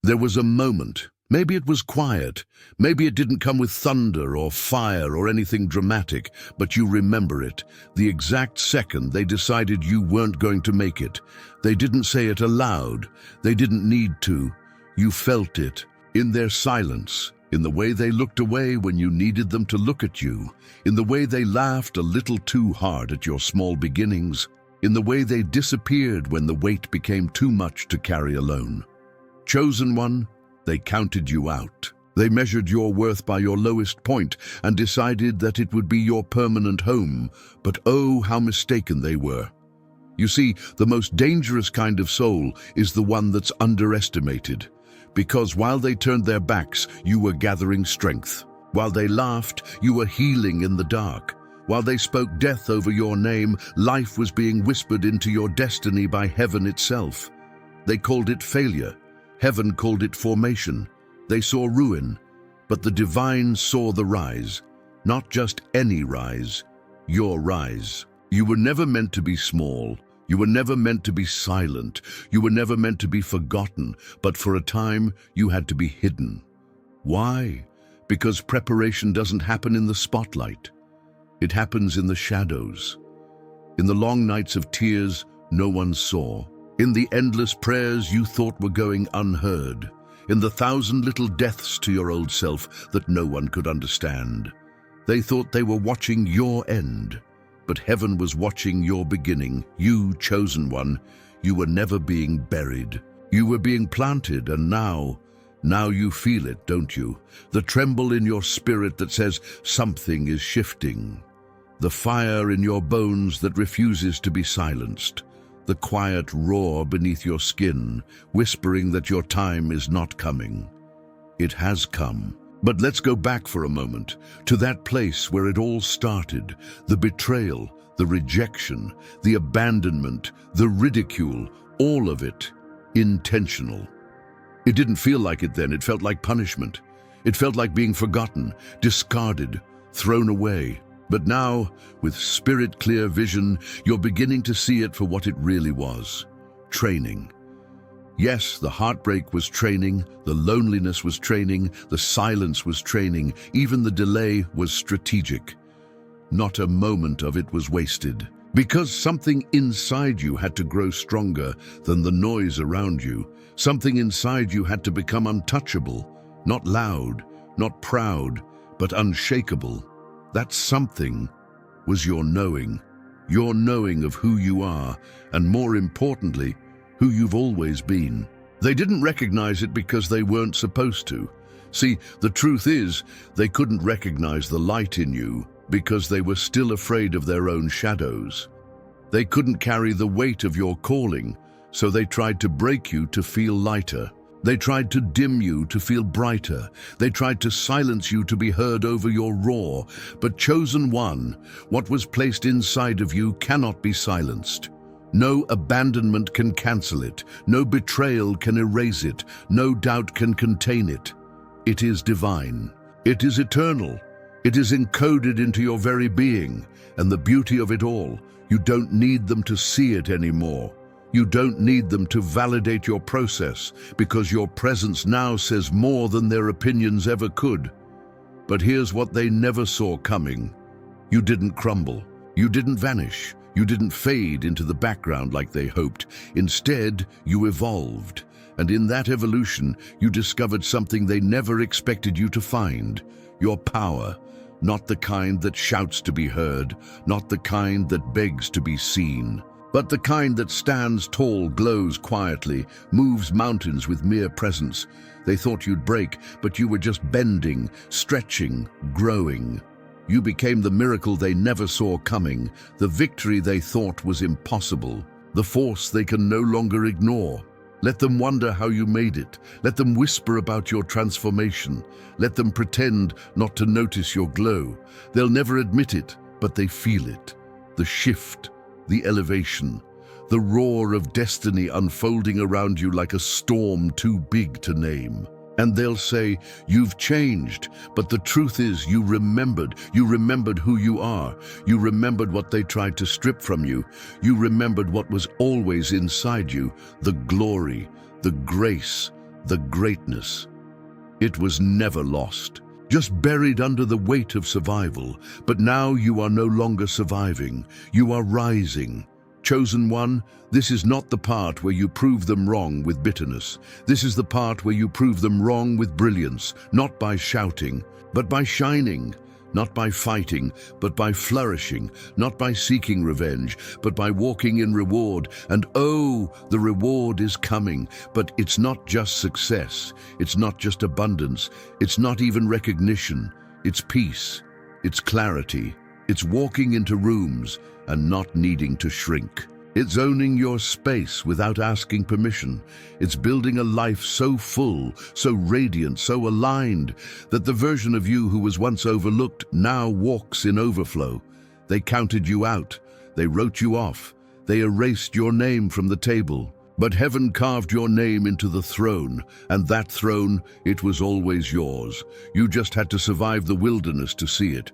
There was a moment. Maybe it was quiet. Maybe it didn't come with thunder or fire or anything dramatic, but you remember it. The exact second they decided you weren't going to make it. They didn't say it aloud. They didn't need to. You felt it. In their silence. In the way they looked away when you needed them to look at you. In the way they laughed a little too hard at your small beginnings. In the way they disappeared when the weight became too much to carry alone. Chosen one, they counted you out. They measured your worth by your lowest point and decided that it would be your permanent home. But oh, how mistaken they were. You see, the most dangerous kind of soul is the one that's underestimated. Because while they turned their backs, you were gathering strength. While they laughed, you were healing in the dark. While they spoke death over your name, life was being whispered into your destiny by heaven itself. They called it failure. Heaven called it formation. They saw ruin, but the divine saw the rise. Not just any rise, your rise. You were never meant to be small. You were never meant to be silent. You were never meant to be forgotten, but for a time you had to be hidden. Why? Because preparation doesn't happen in the spotlight. It happens in the shadows. In the long nights of tears no one saw. In the endless prayers you thought were going unheard. In the 1,000 little deaths to your old self that no one could understand. They thought they were watching your end. But heaven was watching your beginning. You, chosen one, you were never being buried. You were being planted, and now you feel it, don't you? The tremble in your spirit that says something is shifting. The fire in your bones that refuses to be silenced. The quiet roar beneath your skin, whispering that your time is not coming. It has come. But let's go back for a moment, to that place where it all started. The betrayal, the rejection, the abandonment, the ridicule, all of it intentional. It didn't feel like it then, it felt like punishment. It felt like being forgotten, discarded, thrown away. But now, with spirit-clear vision, you're beginning to see it for what it really was. Training. Yes, the heartbreak was training, the loneliness was training, the silence was training, even the delay was strategic. Not a moment of it was wasted. Because something inside you had to grow stronger than the noise around you. Something inside you had to become untouchable, not loud, not proud, but unshakable. That something was your knowing of who you are, and more importantly, who you've always been. They didn't recognize it because they weren't supposed to. See, the truth is, they couldn't recognize the light in you because they were still afraid of their own shadows. They couldn't carry the weight of your calling, so they tried to break you to feel lighter. They tried to dim you to feel brighter. They tried to silence you to be heard over your roar. But chosen one, what was placed inside of you cannot be silenced. No abandonment can cancel it. No betrayal can erase it. No doubt can contain it. It is divine. It is eternal. It is encoded into your very being. And the beauty of it all, you don't need them to see it anymore. You don't need them to validate your process, because your presence now says more than their opinions ever could. But here's what they never saw coming. You didn't crumble. You didn't vanish. You didn't fade into the background like they hoped. Instead, you evolved. And in that evolution, you discovered something they never expected you to find. Your power. Not the kind that shouts to be heard, not the kind that begs to be seen, but the kind that stands tall, glows quietly, moves mountains with mere presence. They thought you'd break, but you were just bending, stretching, growing. You became the miracle they never saw coming, the victory they thought was impossible, the force they can no longer ignore. Let them wonder how you made it. Let them whisper about your transformation. Let them pretend not to notice your glow. They'll never admit it, but they feel it. The shift, the elevation, the roar of destiny unfolding around you like a storm too big to name. And they'll say, you've changed, but the truth is you remembered who you are. You remembered what they tried to strip from you. You remembered what was always inside you, the glory, the grace, the greatness. It was never lost, just buried under the weight of survival. But now you are no longer surviving, you are rising. Chosen one, this is not the part where you prove them wrong with bitterness. This is the part where you prove them wrong with brilliance, not by shouting, but by shining. Not by fighting, but by flourishing, not by seeking revenge, but by walking in reward. And oh, the reward is coming, but it's not just success, it's not just abundance, it's not even recognition, it's peace, it's clarity, it's walking into rooms and not needing to shrink. It's owning your space without asking permission. It's building a life so full, so radiant, so aligned, that the version of you who was once overlooked now walks in overflow. They counted you out. They wrote you off. They erased your name from the table. But heaven carved your name into the throne, and that throne, it was always yours. You just had to survive the wilderness to see it.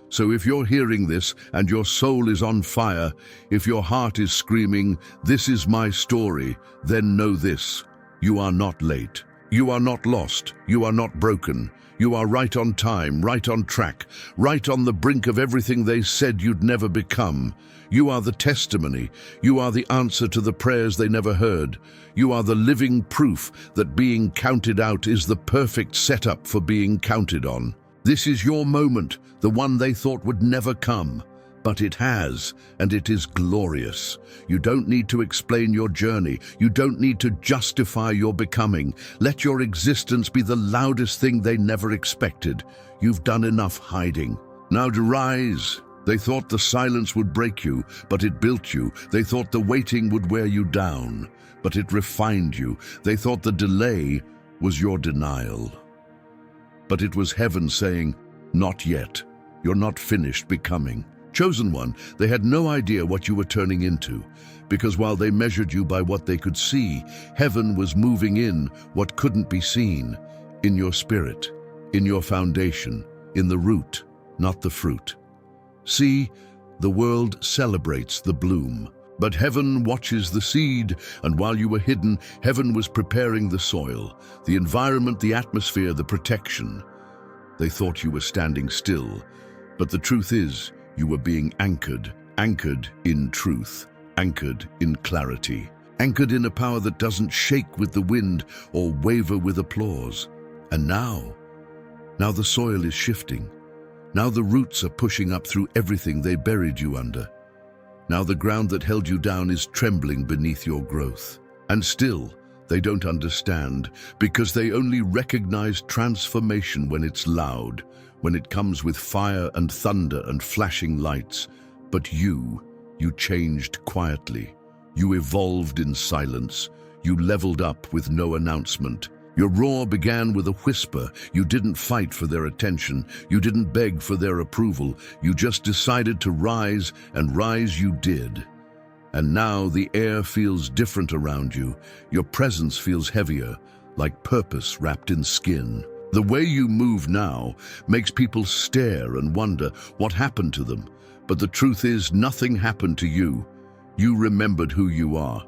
So if you're hearing this and your soul is on fire, if your heart is screaming, "This is my story," then know this: you are not late. You are not lost. You are not broken. You are right on time, right on track, right on the brink of everything they said you'd never become. You are the testimony. You are the answer to the prayers they never heard. You are the living proof that being counted out is the perfect setup for being counted on. This is your moment, the one they thought would never come. But it has, and it is glorious. You don't need to explain your journey. You don't need to justify your becoming. Let your existence be the loudest thing they never expected. You've done enough hiding. Now to rise. They thought the silence would break you, but it built you. They thought the waiting would wear you down, but it refined you. They thought the delay was your denial. But it was heaven saying, "Not yet. You're not finished becoming." Chosen one, they had no idea what you were turning into, because while they measured you by what they could see, heaven was moving in what couldn't be seen, in your spirit, in your foundation, in the root, not the fruit. See, the world celebrates the bloom, but heaven watches the seed, and while you were hidden, heaven was preparing the soil, the environment, the atmosphere, the protection. They thought you were standing still, but the truth is, you were being anchored, anchored in truth, anchored in clarity, anchored in a power that doesn't shake with the wind or waver with applause. And now the soil is shifting. Now the roots are pushing up through everything they buried you under. Now the ground that held you down is trembling beneath your growth. And still, they don't understand, because they only recognize transformation when it's loud, when it comes with fire and thunder and flashing lights. But you changed quietly. You evolved in silence. You leveled up with no announcement. Your roar began with a whisper. You didn't fight for their attention. You didn't beg for their approval. You just decided to rise, and rise you did. And now the air feels different around you. Your presence feels heavier, like purpose wrapped in skin. The way you move now makes people stare and wonder what happened to them. But the truth is, nothing happened to you. You remembered who you are.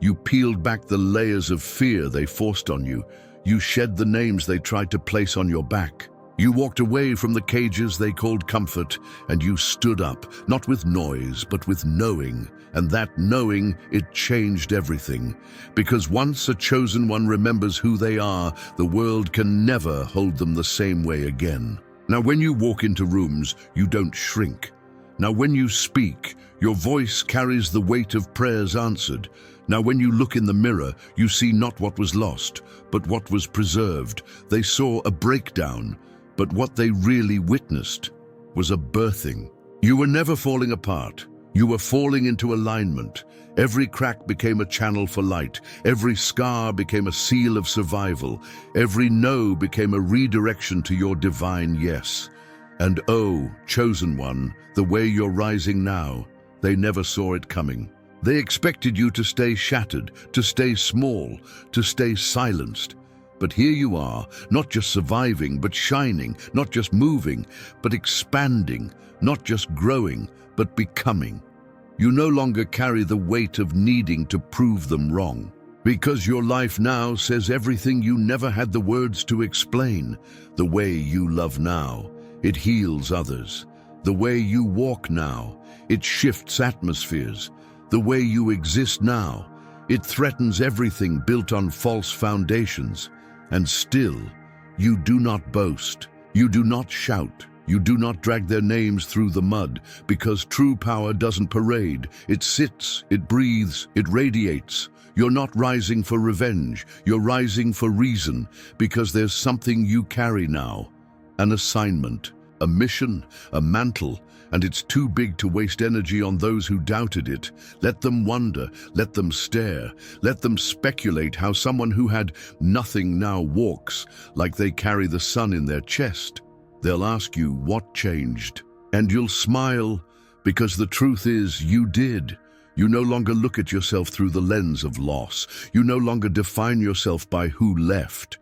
You peeled back the layers of fear they forced on you. You shed the names they tried to place on your back. You walked away from the cages they called comfort, and you stood up, not with noise, but with knowing. And that knowing, it changed everything. Because once a chosen one remembers who they are, the world can never hold them the same way again. Now, when you walk into rooms, you don't shrink. Now, when you speak, your voice carries the weight of prayers answered. Now, when you look in the mirror, you see not what was lost, but what was preserved. They saw a breakdown, but what they really witnessed was a birthing. You were never falling apart. You were falling into alignment. Every crack became a channel for light. Every scar became a seal of survival. Every no became a redirection to your divine yes. And oh, chosen one, the way you're rising now, they never saw it coming. They expected you to stay shattered, to stay small, to stay silenced. But here you are, not just surviving, but shining, not just moving, but expanding, not just growing, but becoming. You no longer carry the weight of needing to prove them wrong. Because your life now says everything you never had the words to explain. The way you love now, it heals others. The way you walk now, it shifts atmospheres. The way you exist now, it threatens everything built on false foundations. And still, you do not boast. You do not shout. You do not drag their names through the mud, because true power doesn't parade. It sits, it breathes, it radiates. You're not rising for revenge. You're rising for reason, because there's something you carry now. An assignment, a mission, a mantle, and it's too big to waste energy on those who doubted it. Let them wonder, let them stare, let them speculate how someone who had nothing now walks, like they carry the sun in their chest. They'll ask you what changed, and you'll smile, because the truth is you did. You no longer look at yourself through the lens of loss. You no longer define yourself by who left.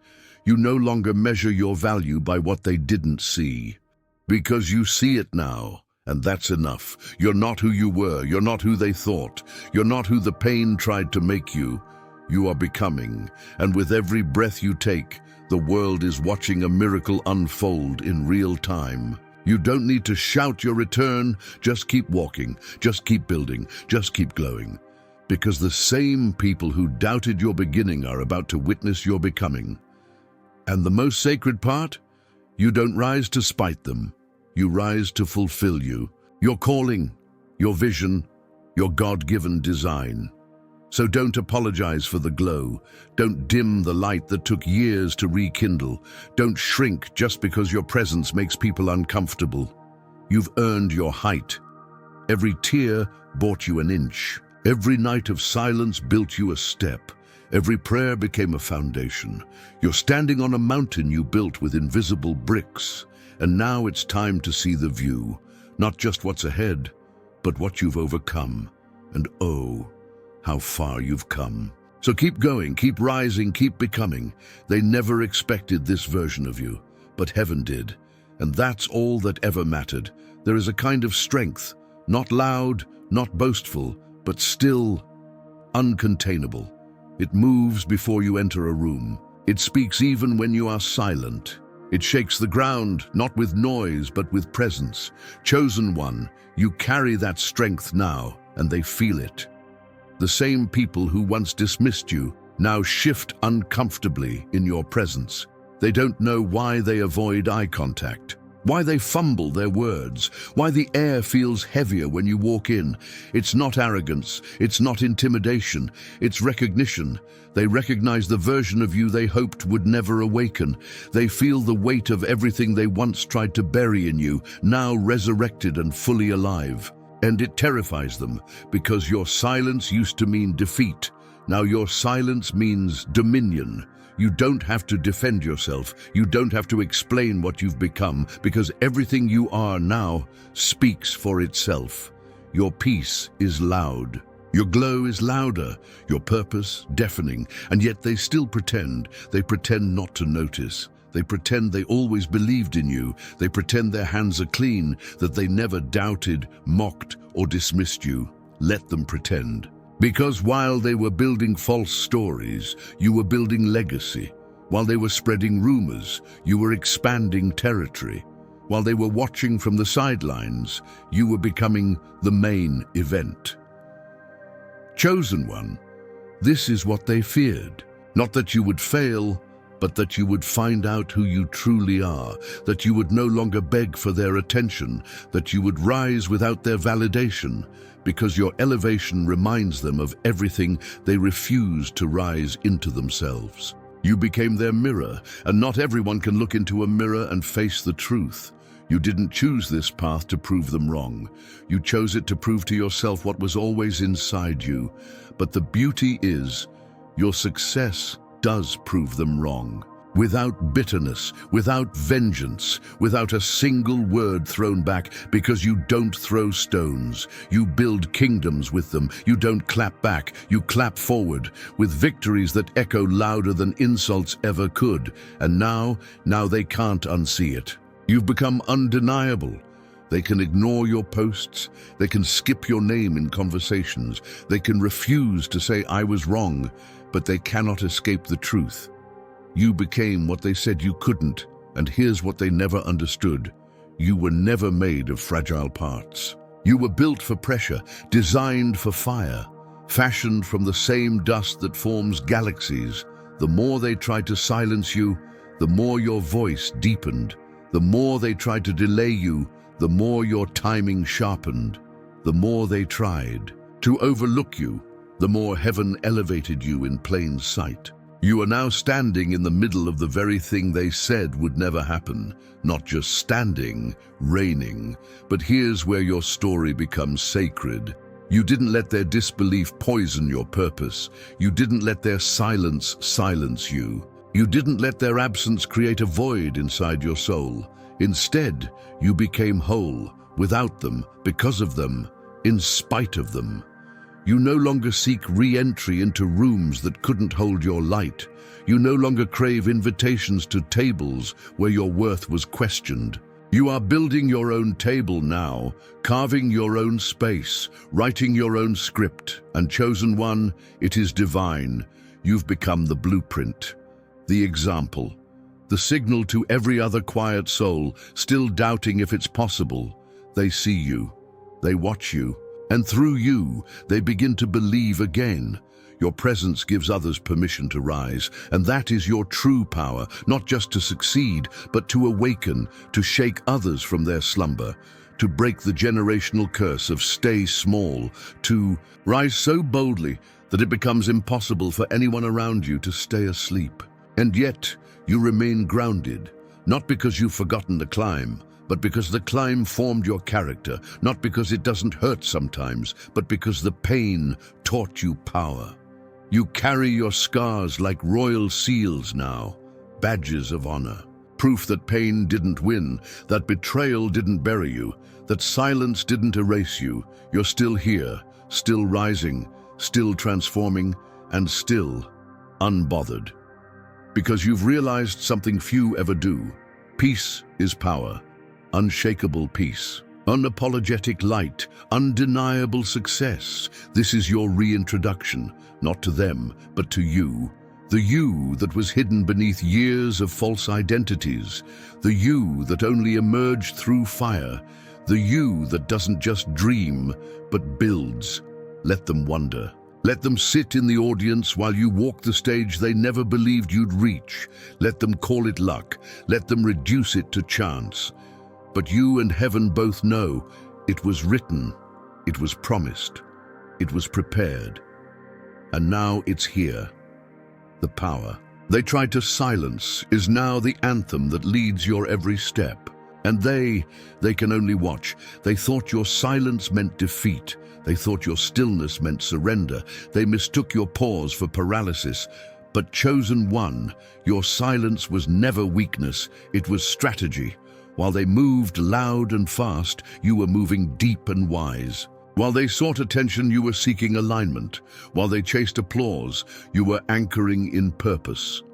You no longer measure your value by what they didn't see. Because you see it now, and that's enough. You're not who you were. You're not who they thought. You're not who the pain tried to make you. You are becoming, and with every breath you take, the world is watching a miracle unfold in real time. You don't need to shout your return. Just keep walking. Just keep building. Just keep glowing. Because the same people who doubted your beginning are about to witness your becoming. And the most sacred part? You don't rise to spite them. You rise to fulfill you. Your calling, your vision, your God-given design. So don't apologize for the glow. Don't dim the light that took years to rekindle. Don't shrink just because your presence makes people uncomfortable. You've earned your height. Every tear bought you an inch. Every night of silence built you a step. Every prayer became a foundation. You're standing on a mountain you built with invisible bricks. And now it's time to see the view. Not just what's ahead, but what you've overcome. And oh, how far you've come. So keep going, keep rising, keep becoming. They never expected this version of you, but heaven did. And that's all that ever mattered. There is a kind of strength, not loud, not boastful, but still uncontainable. It moves before you enter a room. It speaks even when you are silent. It shakes the ground, not with noise, but with presence. Chosen one, you carry that strength now, and they feel it. The same people who once dismissed you now shift uncomfortably in your presence. They don't know why they avoid eye contact, why they fumble their words, why the air feels heavier when you walk in. It's not arrogance, it's not intimidation, it's recognition. They recognize the version of you they hoped would never awaken. They feel the weight of everything they once tried to bury in you, now resurrected and fully alive. And it terrifies them, because your silence used to mean defeat. Now your silence means dominion. You don't have to defend yourself. You don't have to explain what you've become, because everything you are now speaks for itself. Your peace is loud. Your glow is louder, your purpose deafening, and yet they still pretend. They pretend not to notice. They pretend they always believed in you. They pretend their hands are clean, that they never doubted, mocked, or dismissed you. Let them pretend. Because while they were building false stories, you were building legacy. While they were spreading rumors, you were expanding territory. While they were watching from the sidelines, you were becoming the main event. Chosen one, this is what they feared. Not that you would fail, but that you would find out who you truly are, that you would no longer beg for their attention, that you would rise without their validation, because your elevation reminds them of everything they refused to rise into themselves. You became their mirror, and not everyone can look into a mirror and face the truth. You didn't choose this path to prove them wrong. You chose it to prove to yourself what was always inside you. But the beauty is, your success does prove them wrong. Without bitterness, without vengeance, without a single word thrown back, because you don't throw stones. You build kingdoms with them. You don't clap back. You clap forward, with victories that echo louder than insults ever could. And now they can't unsee it. You've become undeniable. They can ignore your posts. They can skip your name in conversations. They can refuse to say, "I was wrong," but they cannot escape the truth. You became what they said you couldn't, and here's what they never understood. You were never made of fragile parts. You were built for pressure, designed for fire, fashioned from the same dust that forms galaxies. The more they tried to silence you, the more your voice deepened. The more they tried to delay you, the more your timing sharpened. The more they tried to overlook you, the more heaven elevated you in plain sight. You are now standing in the middle of the very thing they said would never happen. Not just standing, reigning, but here's where your story becomes sacred. You didn't let their disbelief poison your purpose. You didn't let their silence silence you. You didn't let their absence create a void inside your soul. Instead, you became whole, without them, because of them, in spite of them. You no longer seek re-entry into rooms that couldn't hold your light. You no longer crave invitations to tables where your worth was questioned. You are building your own table now, carving your own space, writing your own script, and chosen one, it is divine. You've become the blueprint, the example, the signal to every other quiet soul still doubting if it's possible. They see you, they watch you, and through you, they begin to believe again. Your presence gives others permission to rise, and that is your true power, not just to succeed, but to awaken, to shake others from their slumber, to break the generational curse of stay small, to rise so boldly that it becomes impossible for anyone around you to stay asleep. And yet, you remain grounded, not because you've forgotten the climb, but because the climb formed your character, not because it doesn't hurt sometimes, but because the pain taught you power. You carry your scars like royal seals now, badges of honor, proof that pain didn't win, that betrayal didn't bury you, that silence didn't erase you. You're still here, still rising, still transforming, and still unbothered. Because you've realized something few ever do. Peace is power. Unshakable peace, unapologetic light, undeniable success. This is your reintroduction, not to them, but to you. The you that was hidden beneath years of false identities. The you that only emerged through fire. The you that doesn't just dream, but builds. Let them wonder. Let them sit in the audience while you walk the stage they never believed you'd reach. Let them call it luck. Let them reduce it to chance. But you and heaven both know it was written, it was promised, it was prepared. And now it's here. The power they tried to silence is now the anthem that leads your every step. And they can only watch. They thought your silence meant defeat. They thought your stillness meant surrender. They mistook your pause for paralysis. But chosen one, your silence was never weakness, it was strategy. While they moved loud and fast, you were moving deep and wise. While they sought attention, you were seeking alignment. While they chased applause, you were anchoring in purpose.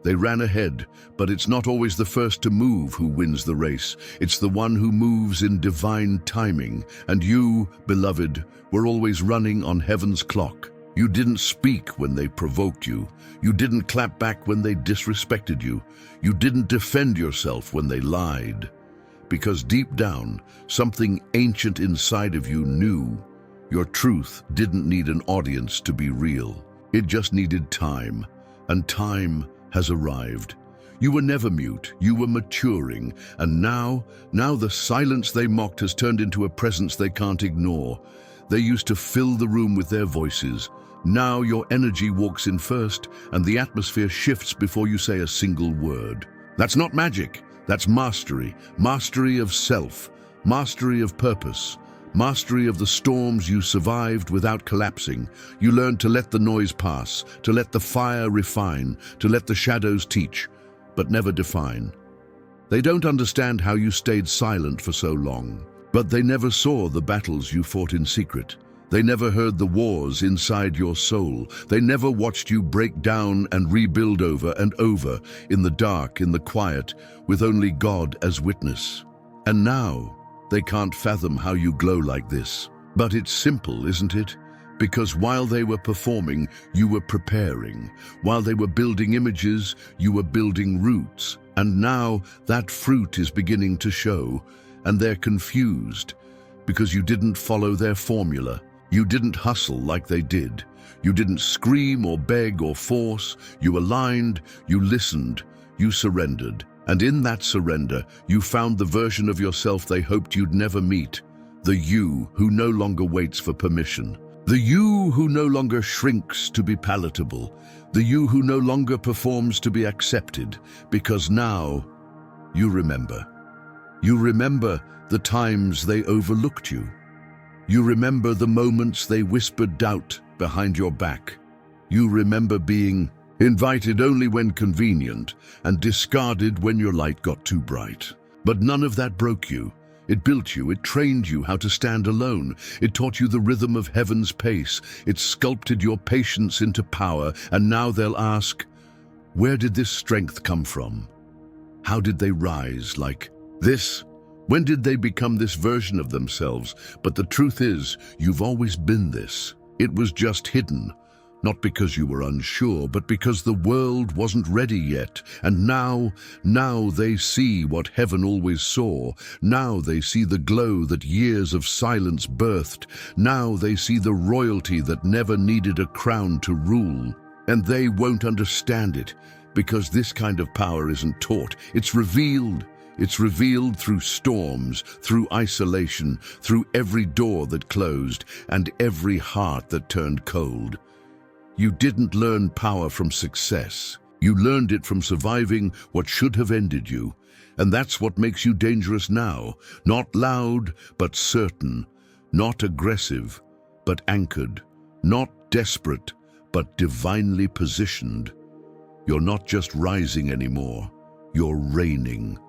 They ran ahead, but it's not always the first to move who wins the race. It's the one who moves in divine timing. And you, beloved, were always running on heaven's clock. You didn't speak when they provoked you. You didn't clap back when they disrespected you. You didn't defend yourself when they lied. Because deep down, something ancient inside of you knew your truth didn't need an audience to be real. It just needed time, and time has arrived. You were never mute, you were maturing, and now the silence they mocked has turned into a presence they can't ignore. They used to fill the room with their voices. Now your energy walks in first, and the atmosphere shifts before you say a single word. That's not magic, that's mastery. Mastery of self, mastery of purpose, mastery of the storms you survived without collapsing. You learned to let the noise pass, to let the fire refine, to let the shadows teach, but never define. They don't understand how you stayed silent for so long, but they never saw the battles you fought in secret. They never heard the wars inside your soul. They never watched you break down and rebuild over and over, in the dark, in the quiet, with only God as witness. And now, they can't fathom how you glow like this. But it's simple, isn't it? Because while they were performing, you were preparing. While they were building images, you were building roots. And now that fruit is beginning to show, and they're confused because you didn't follow their formula. You didn't hustle like they did. You didn't scream or beg or force. You aligned, you listened, you surrendered. And in that surrender, you found the version of yourself they hoped you'd never meet. The you who no longer waits for permission. The you who no longer shrinks to be palatable. The you who no longer performs to be accepted. Because now, you remember. You remember the times they overlooked you. You remember the moments they whispered doubt behind your back. You remember being invited only when convenient and discarded when your light got too bright. But none of that broke you. It built you, it trained you how to stand alone. It taught you the rhythm of heaven's pace. It sculpted your patience into power. And now they'll ask, where did this strength come from? How did they rise like this? When did they become this version of themselves? But the truth is, you've always been this. It was just hidden. Not because you were unsure, but because the world wasn't ready yet. And now they see what heaven always saw. Now they see the glow that years of silence birthed. Now they see the royalty that never needed a crown to rule. And they won't understand it, because this kind of power isn't taught. It's revealed. It's revealed through storms, through isolation, through every door that closed, and every heart that turned cold. You didn't learn power from success. You learned it from surviving what should have ended you. And that's what makes you dangerous now. Not loud, but certain. Not aggressive, but anchored. Not desperate, but divinely positioned. You're not just rising anymore. You're reigning.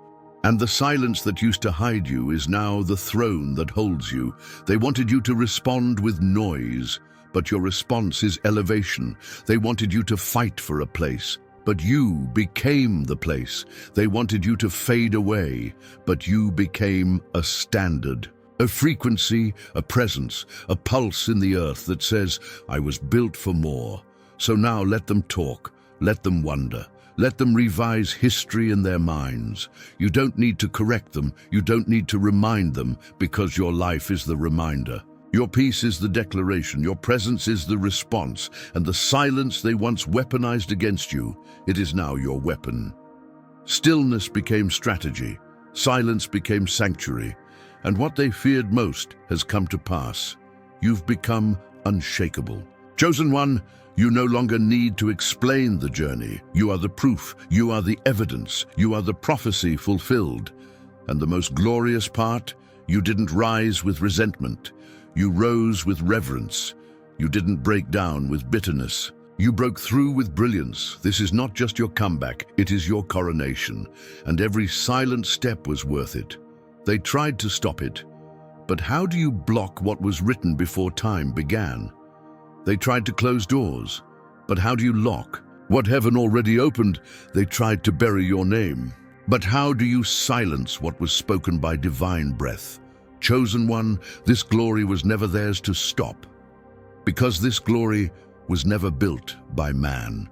And the silence that used to hide you is now the throne that holds you. They wanted you to respond with noise, but your response is elevation. They wanted you to fight for a place, but you became the place. They wanted you to fade away, but you became a standard. A frequency, a presence, a pulse in the earth that says, I was built for more. So now let them talk, let them wonder. Let them revise history in their minds. You don't need to correct them. You don't need to remind them, because your life is the reminder. Your peace is the declaration. Your presence is the response. And the silence they once weaponized against you, it is now your weapon. Stillness became strategy. Silence became sanctuary. And what they feared most has come to pass. You've become unshakable. Chosen one, you no longer need to explain the journey. You are the proof. You are the evidence. You are the prophecy fulfilled. And the most glorious part, you didn't rise with resentment. You rose with reverence. You didn't break down with bitterness. You broke through with brilliance. This is not just your comeback, it is your coronation. And every silent step was worth it. They tried to stop it. But how do you block what was written before time began? They tried to close doors, but how do you lock what heaven already opened? They tried to bury your name. But how do you silence what was spoken by divine breath? Chosen one, this glory was never theirs to stop, because this glory was never built by man.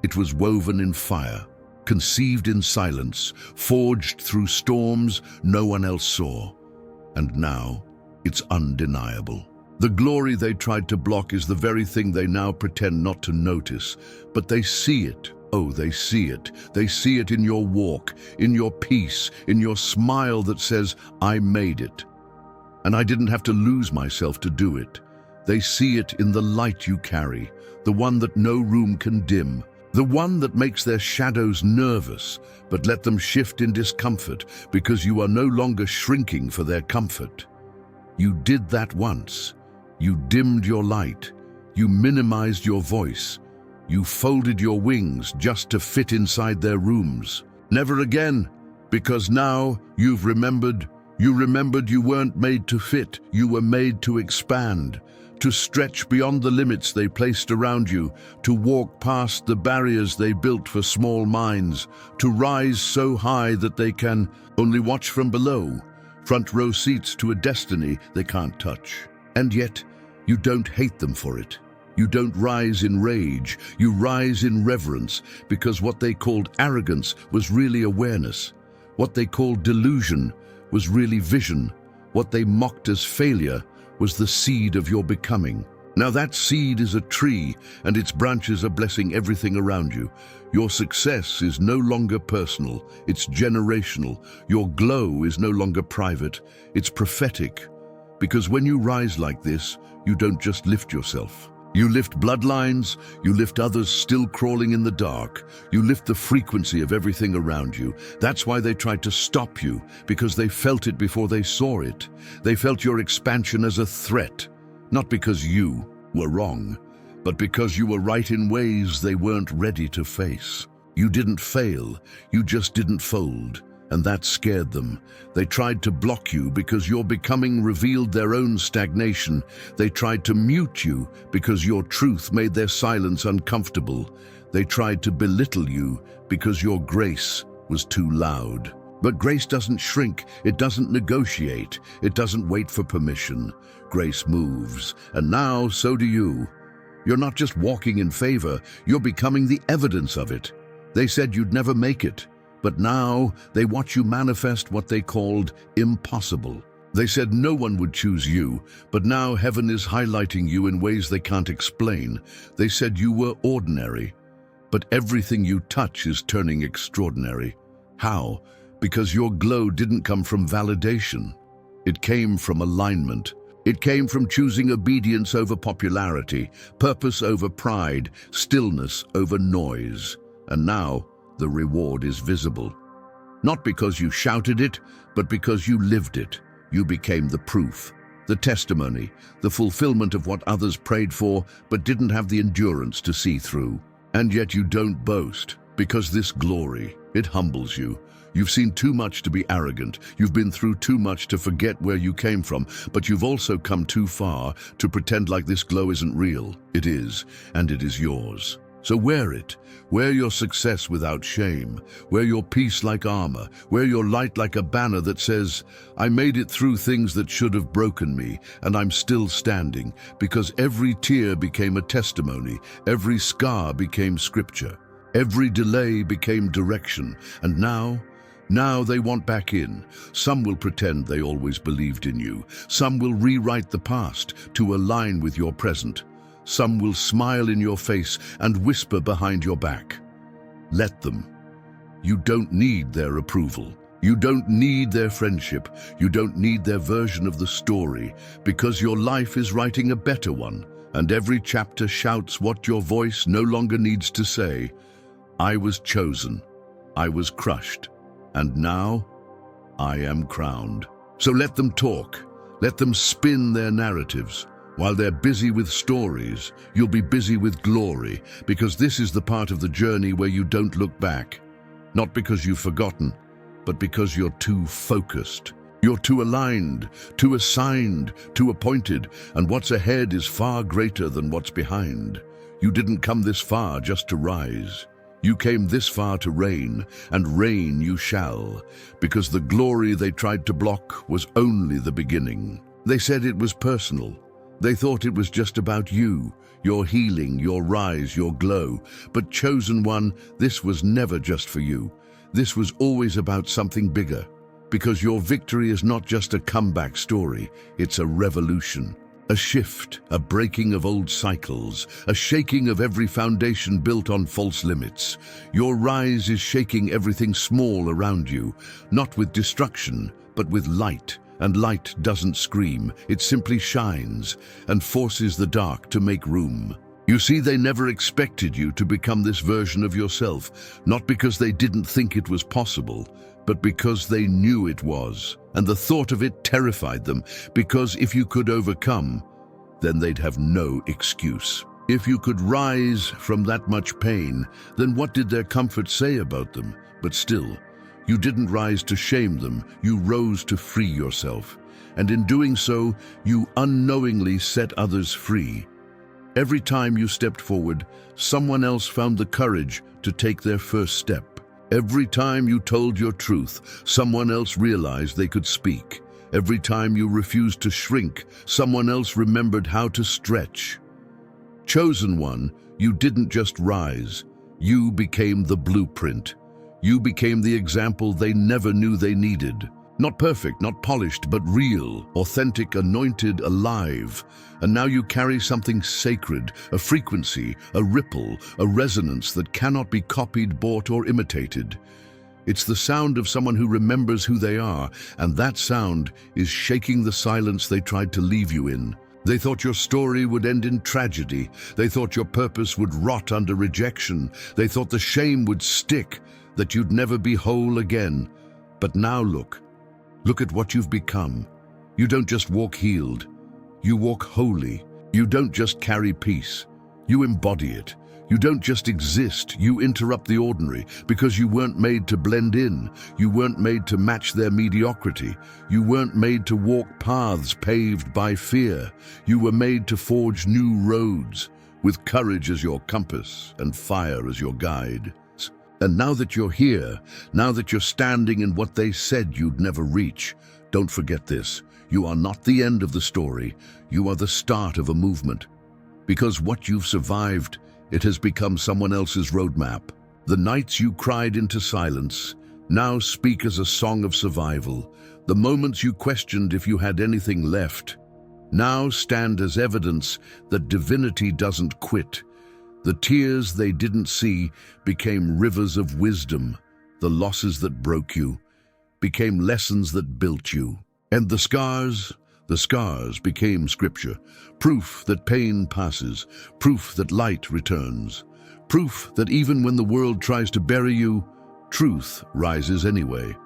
It was woven in fire, conceived in silence, forged through storms no one else saw. And now it's undeniable. The glory they tried to block is the very thing they now pretend not to notice, but they see it. Oh, they see it. They see it in your walk, in your peace, in your smile that says, I made it. And I didn't have to lose myself to do it. They see it in the light you carry, the one that no room can dim, the one that makes their shadows nervous, but let them shift in discomfort because you are no longer shrinking for their comfort. You did that once. You dimmed your light. You minimized your voice. You folded your wings just to fit inside their rooms. Never again, because now you've remembered. You remembered you weren't made to fit. You were made to expand, to stretch beyond the limits they placed around you, to walk past the barriers they built for small minds, to rise so high that they can only watch from below, front row seats to a destiny they can't touch. And yet, You don't hate them for it. You don't rise in rage. You rise in reverence, because what they called arrogance was really awareness. What they called delusion was really vision. What they mocked as failure was the seed of your becoming. Now that seed is a tree, and its branches are blessing everything around you. Your success is no longer personal, it's generational. Your glow is no longer private, it's prophetic. Because when you rise like this, you don't just lift yourself. You lift bloodlines, you lift others still crawling in the dark. You lift the frequency of everything around you. That's why they tried to stop you, because they felt it before they saw it. They felt your expansion as a threat, not because you were wrong, but because you were right in ways they weren't ready to face. You didn't fail, you just didn't fold. And that scared them. They tried to block you because your becoming revealed their own stagnation. They tried to mute you because your truth made their silence uncomfortable. They tried to belittle you because your grace was too loud. But grace doesn't shrink, it doesn't negotiate, it doesn't wait for permission. Grace moves, and now so do you. You're not just walking in favor, you're becoming the evidence of it. They said you'd never make it. But now they watch you manifest what they called impossible. They said no one would choose you, but now heaven is highlighting you in ways they can't explain. They said you were ordinary, but everything you touch is turning extraordinary. How? Because your glow didn't come from validation. It came from alignment. It came from choosing obedience over popularity, purpose over pride, stillness over noise. And now, the reward is visible. Not because you shouted it, but because you lived it. You became the proof, the testimony, the fulfillment of what others prayed for but didn't have the endurance to see through. And yet you don't boast, because this glory, it humbles you. You've seen too much to be arrogant. You've been through too much to forget where you came from, but you've also come too far to pretend like this glow isn't real. It is, and it is yours. So wear it. Wear your success without shame. Wear your peace like armor. Wear your light like a banner that says, I made it through things that should have broken me, and I'm still standing, because every tear became a testimony. Every scar became scripture. Every delay became direction. And now they want back in. Some will pretend they always believed in you. Some will rewrite the past to align with your present. Some will smile in your face and whisper behind your back. Let them. You don't need their approval. You don't need their friendship. You don't need their version of the story, because your life is writing a better one, and every chapter shouts what your voice no longer needs to say. I was chosen. I was crushed. And now I am crowned. So let them talk. Let them spin their narratives. While they're busy with stories, you'll be busy with glory, because this is the part of the journey where you don't look back. Not because you've forgotten, but because you're too focused. You're too aligned, too assigned, too appointed, and what's ahead is far greater than what's behind. You didn't come this far just to rise. You came this far to reign, and reign you shall, because the glory they tried to block was only the beginning. They said it was personal. They thought it was just about you, your healing, your rise, your glow. But chosen one, this was never just for you. This was always about something bigger. Because your victory is not just a comeback story, it's a revolution. A shift, a breaking of old cycles, a shaking of every foundation built on false limits. Your rise is shaking everything small around you, not with destruction, but with light. And light doesn't scream, it simply shines and forces the dark to make room. You see, they never expected you to become this version of yourself, not because they didn't think it was possible, but because they knew it was. And the thought of it terrified them, because if you could overcome, then they'd have no excuse. If you could rise from that much pain, then what did their comfort say about them? But still, you didn't rise to shame them, you rose to free yourself. And in doing so, you unknowingly set others free. Every time you stepped forward, someone else found the courage to take their first step. Every time you told your truth, someone else realized they could speak. Every time you refused to shrink, someone else remembered how to stretch. Chosen one, you didn't just rise. You became the blueprint. You became the example they never knew they needed. Not perfect, not polished, but real, authentic, anointed, alive. And now you carry something sacred, a frequency, a ripple, a resonance that cannot be copied, bought, or imitated. It's the sound of someone who remembers who they are, and that sound is shaking the silence they tried to leave you in. They thought your story would end in tragedy. They thought your purpose would rot under rejection. They thought the shame would stick, that you'd never be whole again. But now look at what you've become. You don't just walk healed, you walk holy. You don't just carry peace, you embody it. You don't just exist, you interrupt the ordinary, because you weren't made to blend in. You weren't made to match their mediocrity. You weren't made to walk paths paved by fear. You were made to forge new roads, with courage as your compass and fire as your guide. And now that you're here, now that you're standing in what they said you'd never reach, don't forget this. You are not the end of the story. You are the start of a movement. Because what you've survived, it has become someone else's roadmap. The nights you cried into silence now speak as a song of survival. The moments you questioned if you had anything left now stand as evidence that divinity doesn't quit. The tears they didn't see became rivers of wisdom. The losses that broke you became lessons that built you. And the scars became scripture, proof that pain passes, proof that light returns, proof that even when the world tries to bury you, truth rises anyway.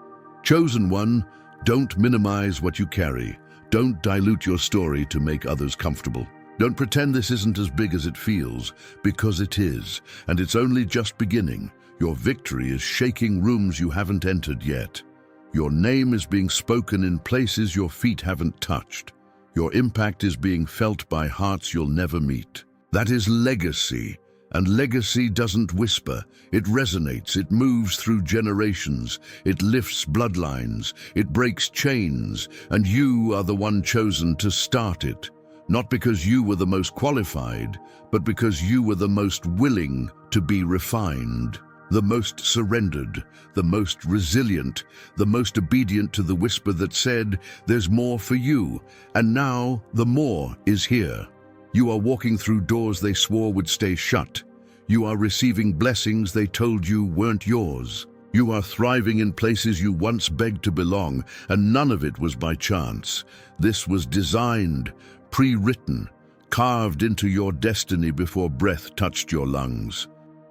Chosen one, don't minimize what you carry. Don't dilute your story to make others comfortable. Don't pretend this isn't as big as it feels, because it is, and it's only just beginning. Your victory is shaking rooms you haven't entered yet. Your name is being spoken in places your feet haven't touched. Your impact is being felt by hearts you'll never meet. That is legacy, and legacy doesn't whisper. It resonates, it moves through generations, it lifts bloodlines, it breaks chains, and you are the one chosen to start it. Not because you were the most qualified, but because you were the most willing to be refined. The most surrendered, the most resilient, the most obedient to the whisper that said, "There's more for you," and now the more is here. You are walking through doors they swore would stay shut. You are receiving blessings they told you weren't yours. You are thriving in places you once begged to belong, and none of it was by chance. This was designed, pre-written, carved into your destiny before breath touched your lungs.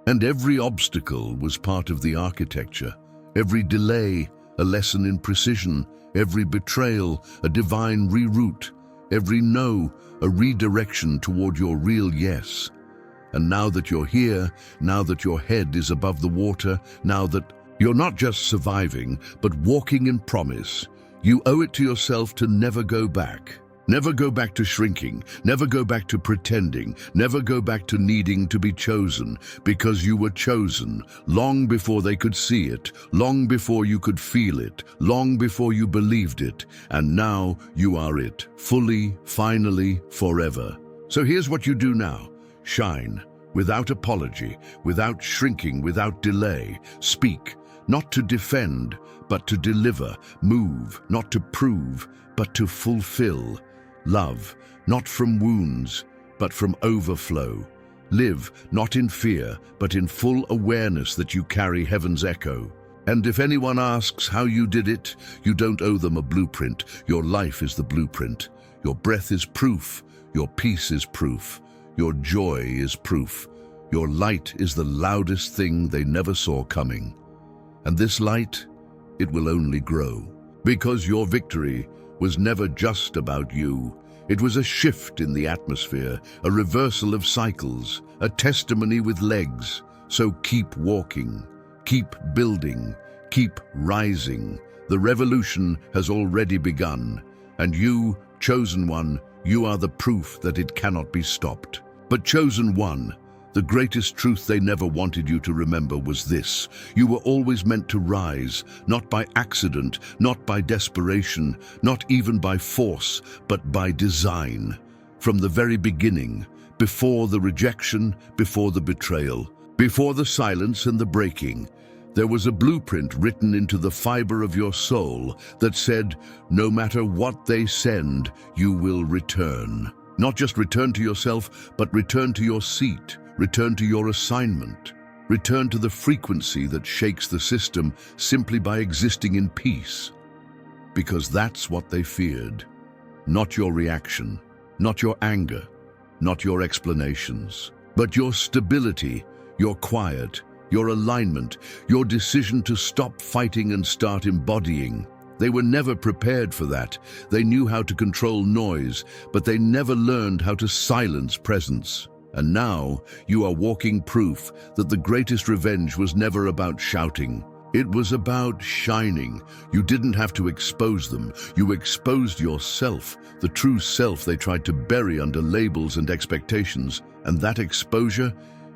And every obstacle was part of the architecture. Every delay, a lesson in precision. Every betrayal, a divine reroute. Every no, a redirection toward your real yes. And now that you're here, now that your head is above the water, now that you're not just surviving, but walking in promise, you owe it to yourself to never go back. Never go back to shrinking, never go back to pretending, never go back to needing to be chosen, because you were chosen long before they could see it, long before you could feel it, long before you believed it, and now you are it, fully, finally, forever. So here's what you do now. Shine, without apology, without shrinking, without delay. Speak, not to defend, but to deliver. Move, not to prove, but to fulfill. Love, not from wounds, but from overflow. Live, not in fear, but in full awareness that you carry heaven's echo. And if anyone asks how you did it, you don't owe them a blueprint. Your life is the blueprint. Your breath is proof. Your peace is proof. Your joy is proof. Your light is the loudest thing they never saw coming. And this light, it will only grow. Because your victory was never just about you. It was a shift in the atmosphere, a reversal of cycles, a testimony with legs. So keep walking, keep building, keep rising. The revolution has already begun, and you, chosen one, you are the proof that it cannot be stopped. But chosen one, The greatest truth they never wanted you to remember was this: you were always meant to rise, not by accident, not by desperation, not even by force, but by design. From the very beginning, before the rejection, before the betrayal, before the silence and the breaking, there was a blueprint written into the fiber of your soul that said, no matter what they send, you will return. Not just return to yourself, but return to your seat, return to your assignment, return to the frequency that shakes the system simply by existing in peace. Because that's what they feared. Not your reaction, not your anger, not your explanations, but your stability, your quiet, your alignment, your decision to stop fighting and start embodying. They were never prepared for that. They knew how to control noise, but they never learned how to silence presence. And now you are walking proof that the greatest revenge was never about shouting. It was about shining. You didn't have to expose them. You exposed yourself, the true self they tried to bury under labels and expectations. And that exposure,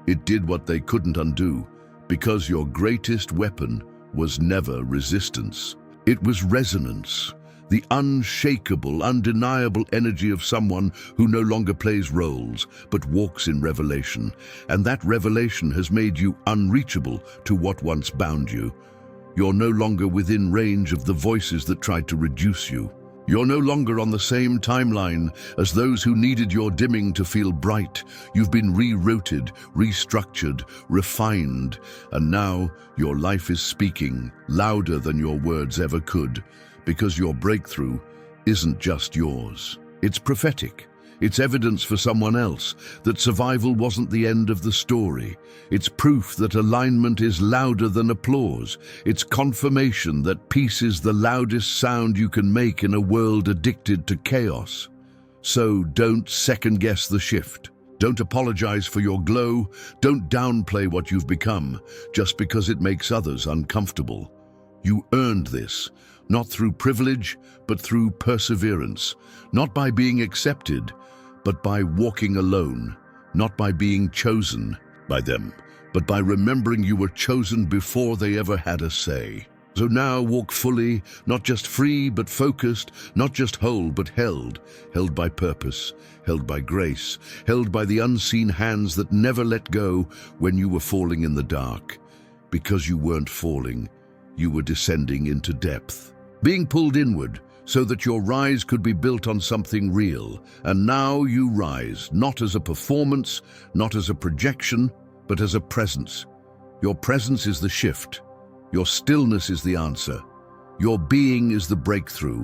it did what they couldn't undo, because your greatest weapon was never resistance. It was resonance, the unshakable, undeniable energy of someone who no longer plays roles, but walks in revelation. And that revelation has made you unreachable to what once bound you. You're no longer within range of the voices that tried to reduce you. You're no longer on the same timeline as those who needed your dimming to feel bright. You've been rerouted, restructured, refined, and now your life is speaking louder than your words ever could, because your breakthrough isn't just yours. It's prophetic. It's evidence for someone else that survival wasn't the end of the story. It's proof that alignment is louder than applause. It's confirmation that peace is the loudest sound you can make in a world addicted to chaos. So don't second-guess the shift. Don't apologize for your glow. Don't downplay what you've become just because it makes others uncomfortable. You earned this, not through privilege, but through perseverance. Not by being accepted, but by walking alone. Not by being chosen by them, but by remembering you were chosen before they ever had a say. So now walk fully, not just free, but focused, not just whole, but held by purpose, held by grace, held by the unseen hands that never let go when you were falling in the dark. Because you weren't falling, you were descending into depth, being pulled inward, so that your rise could be built on something real. And now you rise, not as a performance, not as a projection, but as a presence. Your presence is the shift. Your stillness is the answer. Your being is the breakthrough.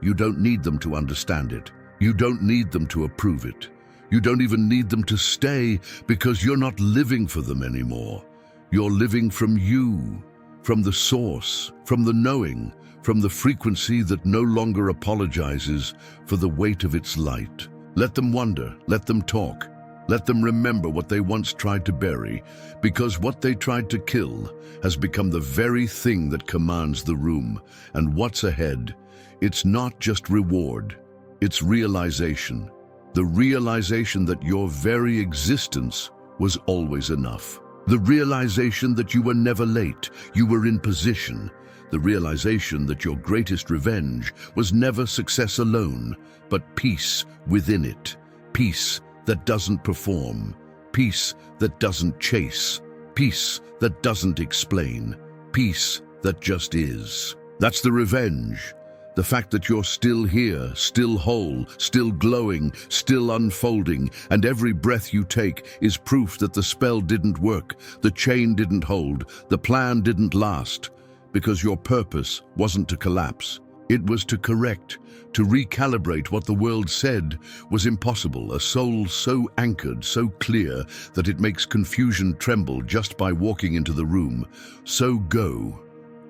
You don't need them to understand it. You don't need them to approve it. You don't even need them to stay, because you're not living for them anymore. You're living from you, from the source, from the knowing, from the frequency that no longer apologizes for the weight of its light. Let them wonder, let them talk, let them remember what they once tried to bury, because what they tried to kill has become the very thing that commands the room. And what's ahead? It's not just reward, it's realization. The realization that your very existence was always enough. The realization that you were never late, you were in position. The realization that your greatest revenge was never success alone, but peace within it. Peace that doesn't perform. Peace that doesn't chase. Peace that doesn't explain. Peace that just is. That's the revenge. The fact that you're still here, still whole, still glowing, still unfolding, and every breath you take is proof that the spell didn't work, the chain didn't hold, the plan didn't last. Because your purpose wasn't to collapse. It was to correct, to recalibrate what the world said was impossible, a soul so anchored, so clear, that it makes confusion tremble just by walking into the room. So go.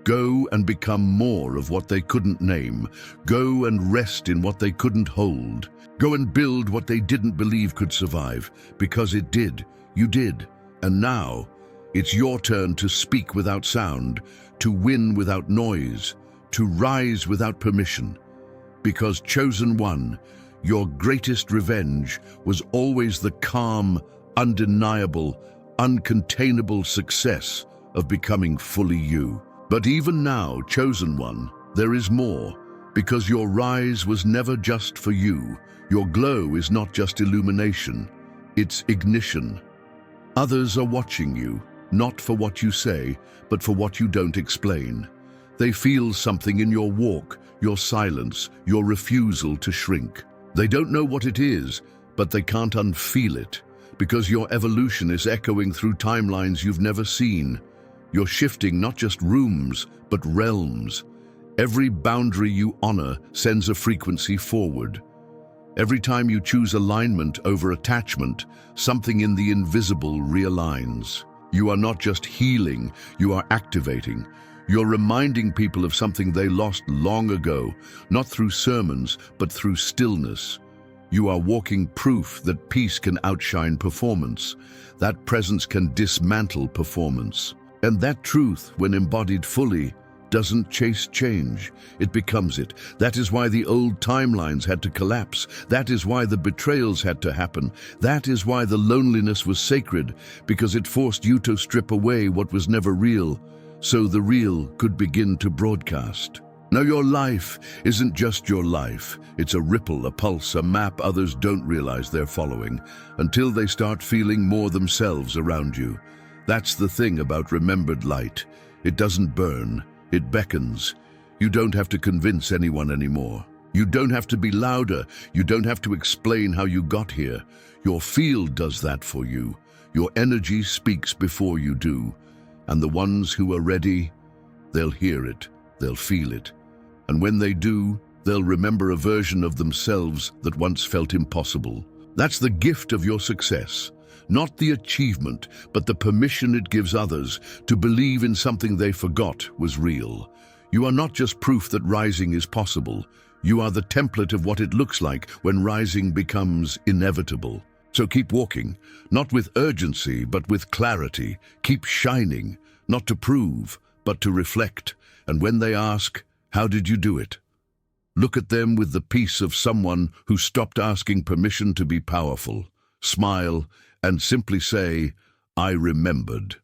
Go and become more of what they couldn't name. Go and rest in what they couldn't hold. Go and build what they didn't believe could survive, because it did. You did. And now, it's your turn to speak without sound, to win without noise, to rise without permission. Because chosen one, your greatest revenge was always the calm, undeniable, uncontainable success of becoming fully you. But even now, chosen one, there is more, because your rise was never just for you. Your glow is not just illumination, it's ignition. Others are watching you, not for what you say, but for what you don't explain. They feel something in your walk, your silence, your refusal to shrink. They don't know what it is, but they can't unfeel it, because your evolution is echoing through timelines you've never seen. You're shifting not just rooms, but realms. Every boundary you honor sends a frequency forward. Every time you choose alignment over attachment, something in the invisible realigns. You are not just healing, you are activating. You're reminding people of something they lost long ago, not through sermons, but through stillness. You are walking proof that peace can outshine performance, that presence can dismantle performance. And that truth, when embodied fully, doesn't chase change, it becomes it. That is why the old timelines had to collapse. That is why the betrayals had to happen. That is why the loneliness was sacred, because it forced you to strip away what was never real, so the real could begin to broadcast. Now your life isn't just your life. It's a ripple, a pulse, a map others don't realize they're following, until they start feeling more themselves around you. That's the thing about remembered light. It doesn't burn. It beckons. You don't have to convince anyone anymore. You don't have to be louder. You don't have to explain how you got here. Your field does that for you. Your energy speaks before you do. And the ones who are ready, they'll hear it, they'll feel it. And when they do, they'll remember a version of themselves that once felt impossible. That's the gift of your success. Not the achievement, but the permission it gives others to believe in something they forgot was real. You are not just proof that rising is possible. You are the template of what it looks like when rising becomes inevitable. So keep walking, not with urgency, but with clarity. Keep shining, not to prove, but to reflect. And when they ask, how did you do it? Look at them with the peace of someone who stopped asking permission to be powerful. Smile and simply say, I remembered.